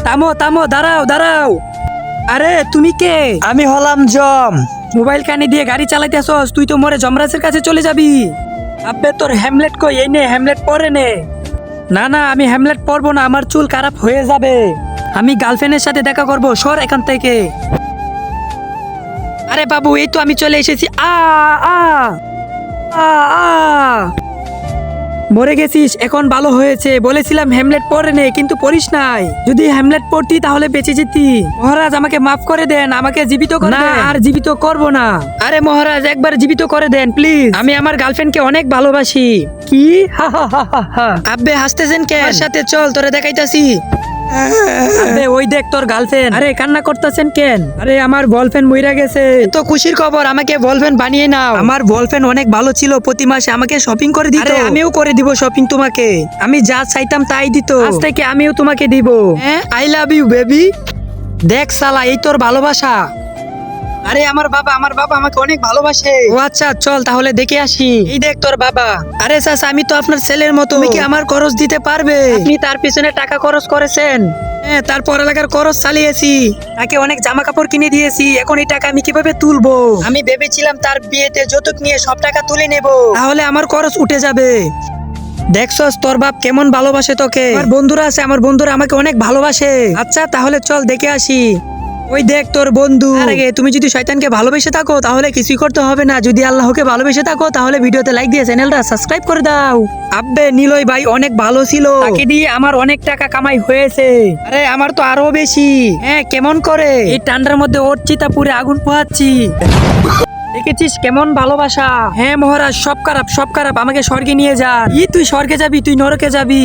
থামো থামো, দাঁড়াও দাঁড়াও। আরে তুমি কে? আমি হলাম জম। মোবাইল কানে দিয়ে গাড়ি চালাইতেছস, তুই তো মরে যমরাজের কাছে চলে যাবি। আব্বে তোর হ্যামলেট কই? এই নে, হ্যামলেট পরে নে। না না, আমি হ্যামলেট পরবো না, আমার চুল খারাপ হয়ে যাবে। আমি গার্লফ্রেন্ডের সাথে দেখা করব, সর এখান থেকে। আরে বাবু, এই তো আমি চলে এসেছি। আ আ আ আ মরে গেছিস, এখন ভালো হয়েছে। বলেছিলাম হ্যামলেট পরে নে, কিন্তু পরিস নাই। যদি হ্যামলেট পরতি তাহলে বেঁচে যেতি। মহারাজ আমাকে মাফ করে দেন, আমাকে জীবিত করে দেন। না, আর জীবিত করব না। আরে মহারাজ, একবার জীবিত করে দেন প্লিজ। আমি আমার গার্লফ্রেন্ডকে অনেক ভালোবাসি। কি? হা হা হা হা হা। আব্বে হাসতেছেন কেন? আমার সাথে চল, তোরে দেখাইতাছি। আবে ওই দেখ তোর গার্লফ্রেন্ড। আরে কান্না করতেছেন কেন? আরে আমার বয়ফ্রেন্ড মইরা গেছে। তো খুশির খবর, আমাকে বয়ফ্রেন্ড বানিয়ে নাও। আমার বয়ফ্রেন্ড অনেক ভালো ছিল, প্রতি মাসে আমাকে শপিং করে দিত। আরে আমিও করে দিব শপিং তোমাকে। আমি যা চাইতাম তাই দিত। আজ থেকে আমিও তোমাকে দিব। হ্যাঁ, আই লাভ ইউ বেবি। দেখ শালা, এই তোর ভালোবাসা। আরে আমার বাবা আমাকে অনেক ভালোবাসে। ও আচ্ছা, চল তাহলে দেখে আসি। এই দেখ তোর বাবা। আরে চাচা, আমি তো আপনার ছেলের মতো। তুমি কি আমার খরচ দিতে পারবে? আপনি তার পিছনে টাকা খরচ করেছেন। হ্যাঁ, তার পড়ালেখার খরচ চালিয়েছি। তাকে অনেক জামা কাপড় কিনে দিয়েছি। এখন এই টাকা আমি কিভাবে তুলবো? আমি ভেবেছিলাম তার বিয়েতে যৌতুক নিয়ে সব টাকা তুলে নেব, তাহলে আমার খরচ উঠে যাবে। দেখছস তোর বাপ কেমন ভালোবাসে তোকে। আমার বন্ধুরা আছে, আমার বন্ধুরা আমাকে অনেক ভালোবাসে। আচ্ছা তাহলে চল দেখে আসি। ওই দেখ তোর বন্ধু। আর আগে তুমি যদি শয়তানকে ভালোবেসে থাকো তাহলে কিছুই করতে হবে না। যদি আল্লাহকে ভালোবেসে থাকো তাহলে ভিডিওতে লাইক দিয়ে চ্যানেলটা সাবস্ক্রাইব করে দাও। আব্বে নিলয় ভাই অনেক ভালো ছিল, তাকে দিয়ে আমার অনেক টাকা কামাই হয়েছে। আরে আমার তো আরো বেশি। হ্যাঁ, কেমন করে? এই ঠান্ডার মধ্যে ওর চিতা পুরে আগুন পোহাচ্ছি। দেখেছিস কেমন ভালোবাসা? হ্যাঁ মহারাজ, সব খারাপ সব খারাপ, আমাকে স্বর্গে নিয়ে যা। তুই স্বর্গে যাবি? তুই নরকে যাবি।